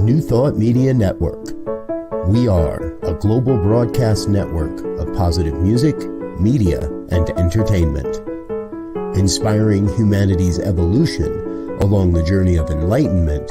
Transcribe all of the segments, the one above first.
New Thought Media Network. We are a global broadcast network of positive music, media, and entertainment, inspiring humanity's evolution along the journey of enlightenment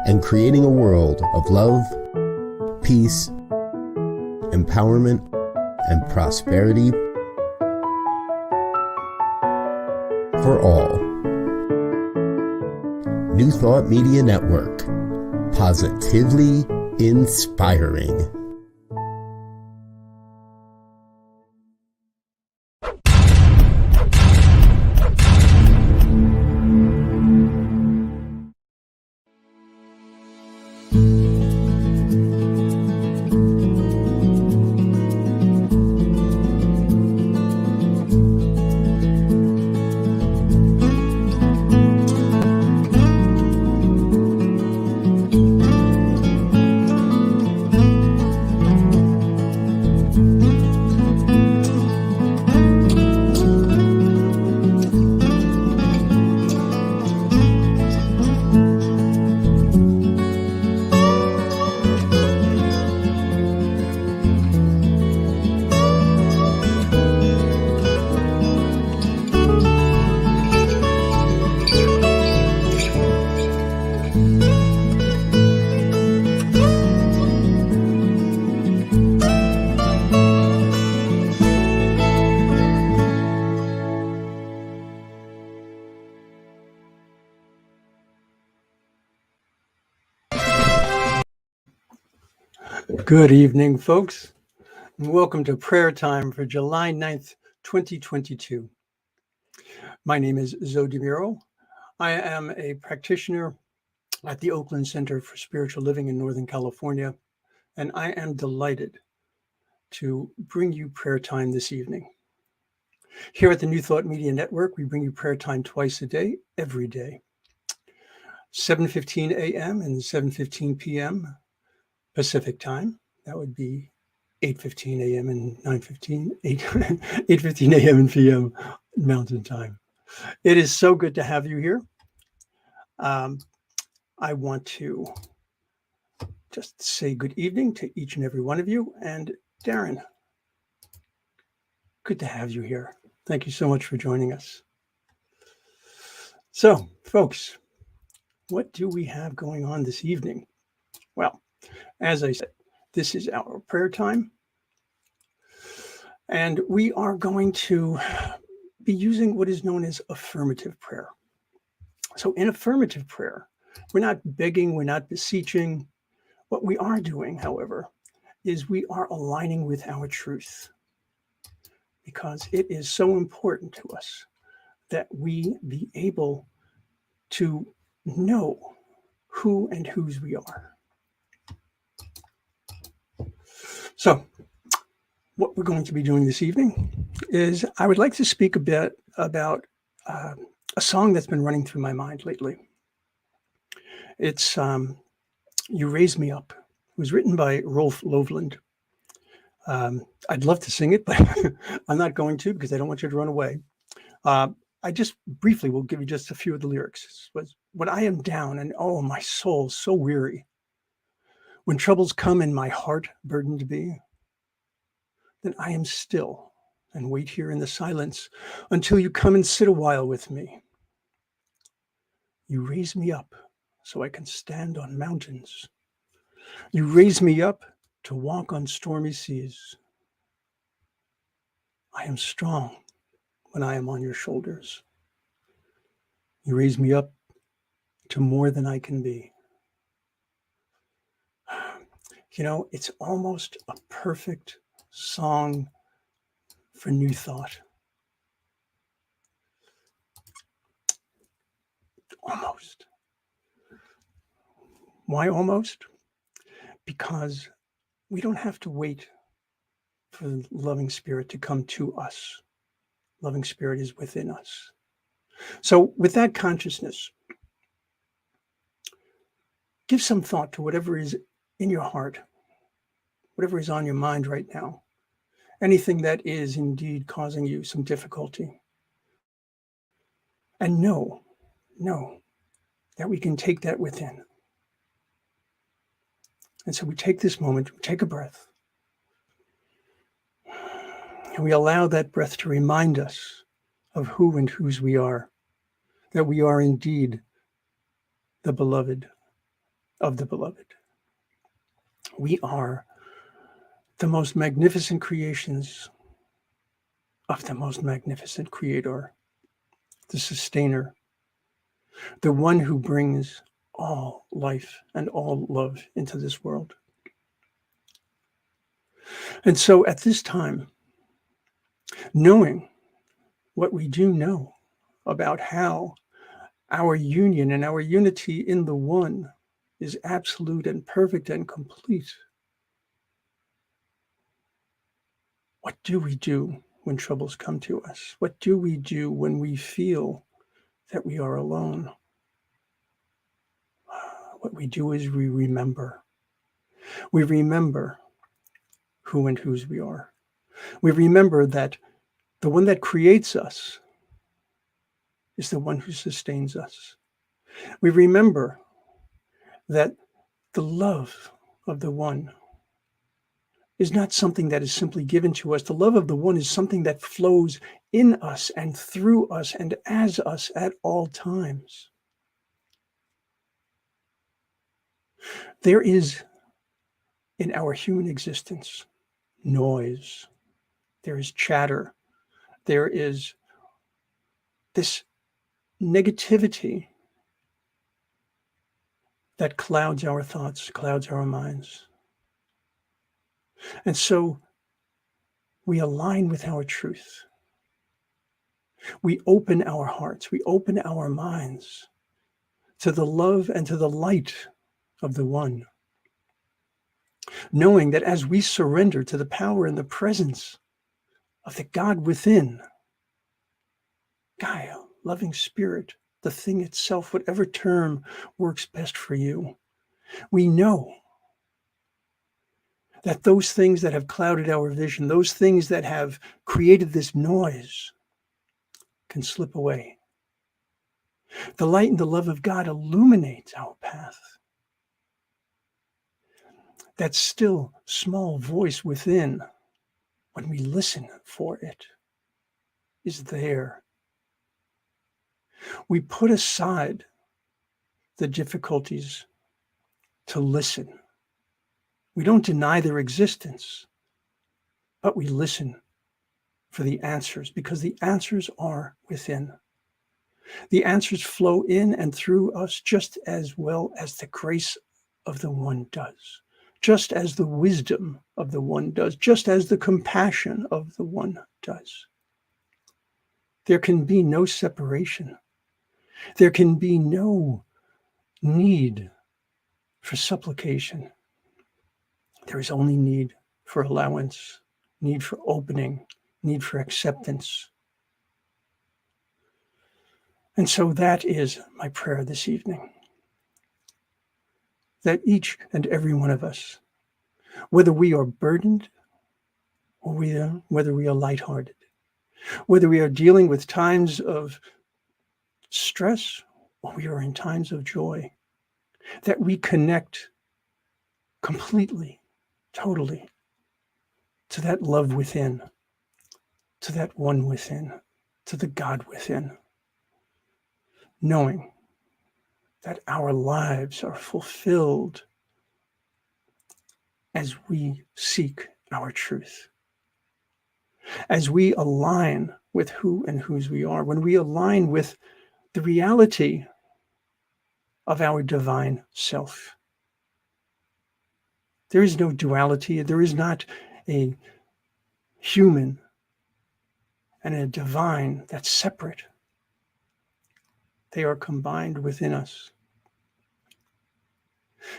and creating a world of love, peace, empowerment, and prosperity for all. New Thought Media Network. Positively inspiring. Good evening, folks, and welcome to prayer time for July 9th, 2022. My name is Zoe DeMuro. I am a practitioner at the Oakland Center for Spiritual Living in Northern California, and I am delighted to bring you prayer time this evening. Here at the New Thought Media Network, we bring you prayer time twice a day, every day, 7:15 a.m. and 7:15 p.m. Pacific time. That would be 8:15 a.m. and 8:15 a.m. and p.m. Mountain time. It is so good to have you here. I want to just say good evening to each and every one of you. And Darren, good to have you here. Thank you so much for joining us. So, folks, what do we have going on this evening? Well, as I said, this is our prayer time, and we are going to be using what is known as affirmative prayer. So in affirmative prayer, we're not begging, we're not beseeching. What we are doing, however, is we are aligning with our truth, because it is so important to us that we be able to know who and whose we are. So what we're going to be doing this evening is I would like to speak a bit about a song that's been running through my mind lately. It's You Raise Me Up. It was written by Rolf Loveland. I'd love to sing it, but I'm not going to because I don't want you to run away. I just briefly will give you just a few of the lyrics. When I am down and oh, my soul so weary, when troubles come and my heart burdened be, then I am still and wait here in the silence until you come and sit a while with me. You raise me up so I can stand on mountains. You raise me up to walk on stormy seas. I am strong when I am on your shoulders. You raise me up to more than I can be. You know, it's almost a perfect song for New Thought. Almost. Why almost? Because we don't have to wait for the loving spirit to come to us. Loving spirit is within us. So with that consciousness, give some thought to whatever is in your heart, whatever is on your mind right now, anything that is indeed causing you some difficulty. And know that we can take that within. And so we take this moment, we take a breath, and we allow that breath to remind us of who and whose we are, that we are indeed the beloved of the beloved. We are the most magnificent creations of the most magnificent creator, the sustainer, the one who brings all life and all love into this world. And so at this time, knowing what we do know about how our union and our unity in the one is absolute and perfect and complete, what do we do when troubles come to us? What do we do when we feel that we are alone? What we do is we remember. We remember who and whose we are. We remember that the one that creates us is the one who sustains us. We remember that the love of the one is not something that is simply given to us. The love of the one is something that flows in us and through us and as us at all times. There is in our human existence noise, there is chatter, there is this negativity that clouds our thoughts, clouds our minds. And so we align with our truth. We open our hearts, we open our minds to the love and to the light of the one, knowing that as we surrender to the power and the presence of the God within, Gaia, loving spirit, the thing itself, whatever term works best for you, we know that those things that have clouded our vision, those things that have created this noise, can slip away. The light and the love of God illuminates our path. That still small voice within, when we listen for it, is there. We put aside the difficulties to listen. We don't deny their existence, but we listen for the answers, because the answers are within. The answers flow in and through us just as well as the grace of the one does, just as the wisdom of the one does, just as the compassion of the one does. There can be no separation. There can be no need for supplication. There is only need for allowance, need for opening, need for acceptance. And so that is my prayer this evening, that each and every one of us, whether we are burdened or whether we are lighthearted, whether we are dealing with times of stress or we are in times of joy, that we connect completely, totally to that love within, to that one within, to the God within, knowing that our lives are fulfilled as we seek our truth, as we align with who and whose we are, when we align with the reality of our divine self. There is no duality. There is not a human and a divine that's separate. They are combined within us.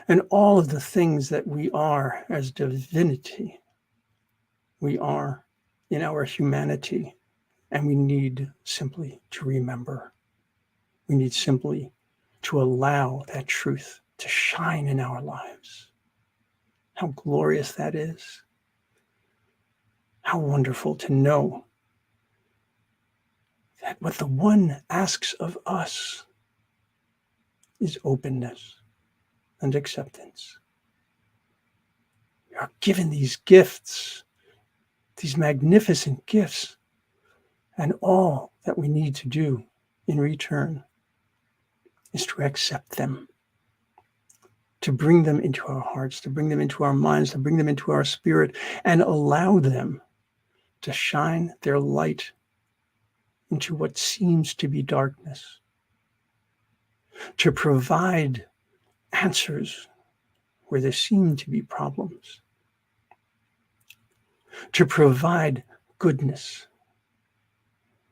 And all of the things that we are as divinity, we are in our humanity, and we need simply to remember. We need simply to allow that truth to shine in our lives. How glorious that is. How wonderful to know that what the one asks of us is openness and acceptance. are given these gifts, these magnificent gifts, and all that we need to do in return is to accept them, to bring them into our hearts, to bring them into our minds, to bring them into our spirit, and allow them to shine their light into what seems to be darkness, to provide answers where there seem to be problems, to provide goodness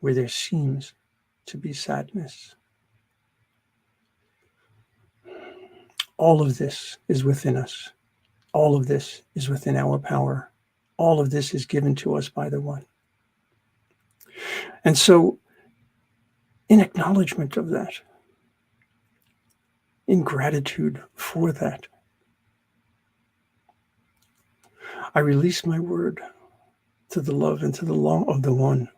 where there seems to be sadness. All of this is within us. All of this is within our power. All of this is given to us by the One. And so, in acknowledgement of that, in gratitude for that, I release my word to the love and to the law of the One,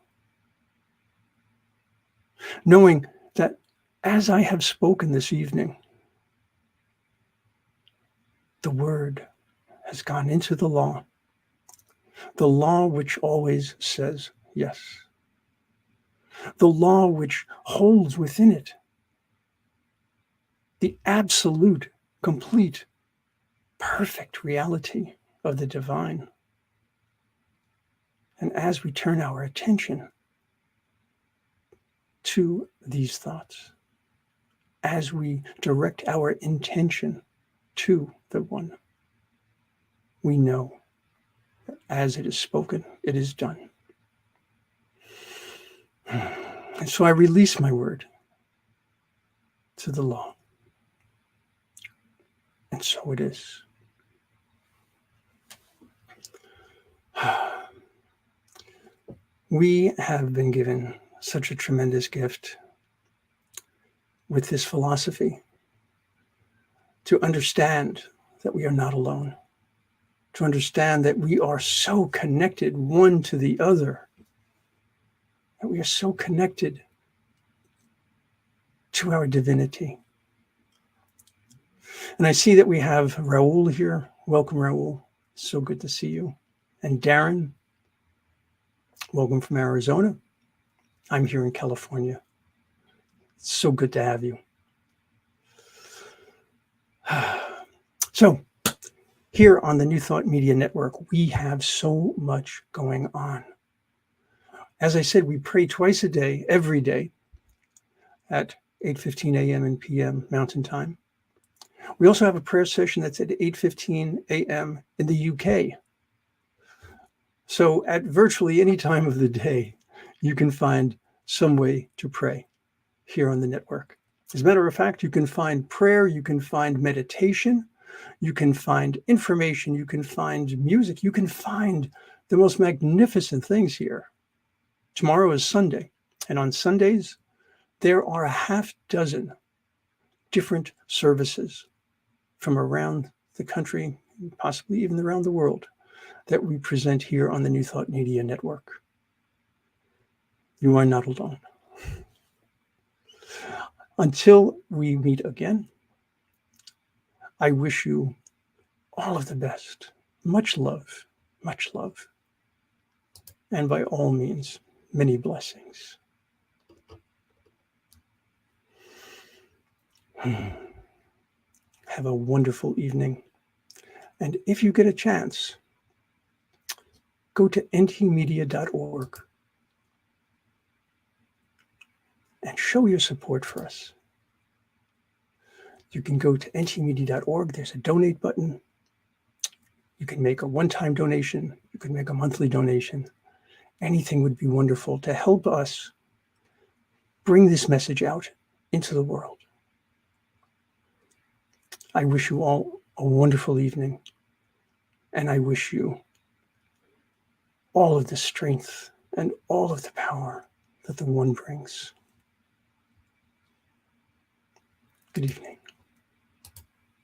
knowing that as I have spoken this evening, the word has gone into the law which always says yes, the law which holds within it the absolute, complete, perfect reality of the divine. And as we turn our attention to these thoughts, as we direct our intention to the One, we know that as it is spoken, it is done. And so I release my word to the law. And so it is. We have been given such a tremendous gift with this philosophy to understand that we are not alone, to understand that we are so connected one to the other, that we are so connected to our divinity. And I see that we have Raul here. Welcome, Raul. So good to see you. And Darren, welcome from Arizona. I'm here in California. It's so good to have you. So, here on the New Thought Media Network, we have so much going on. As I said, we pray twice a day, every day, at 8:15 a.m. and p.m. Mountain Time. We also have a prayer session that's at 8:15 a.m. in the UK. So at virtually any time of the day, you can find some way to pray here on the network. As a matter of fact, you can find prayer, you can find meditation, you can find information, you can find music, you can find the most magnificent things here. Tomorrow is Sunday, and on Sundays, there are a half dozen different services from around the country, possibly even around the world, that we present here on the New Thought Media Network. You are not alone. Until we meet again, I wish you all of the best. Much love, and by all means, many blessings. Have a wonderful evening. And if you get a chance, go to ntmedia.org and show your support for us. You can go to ntmedia.org. There's a donate button. You can make a one-time donation. You can make a monthly donation. Anything would be wonderful to help us bring this message out into the world. I wish you all a wonderful evening, and I wish you all of the strength and all of the power that the One brings. Good evening.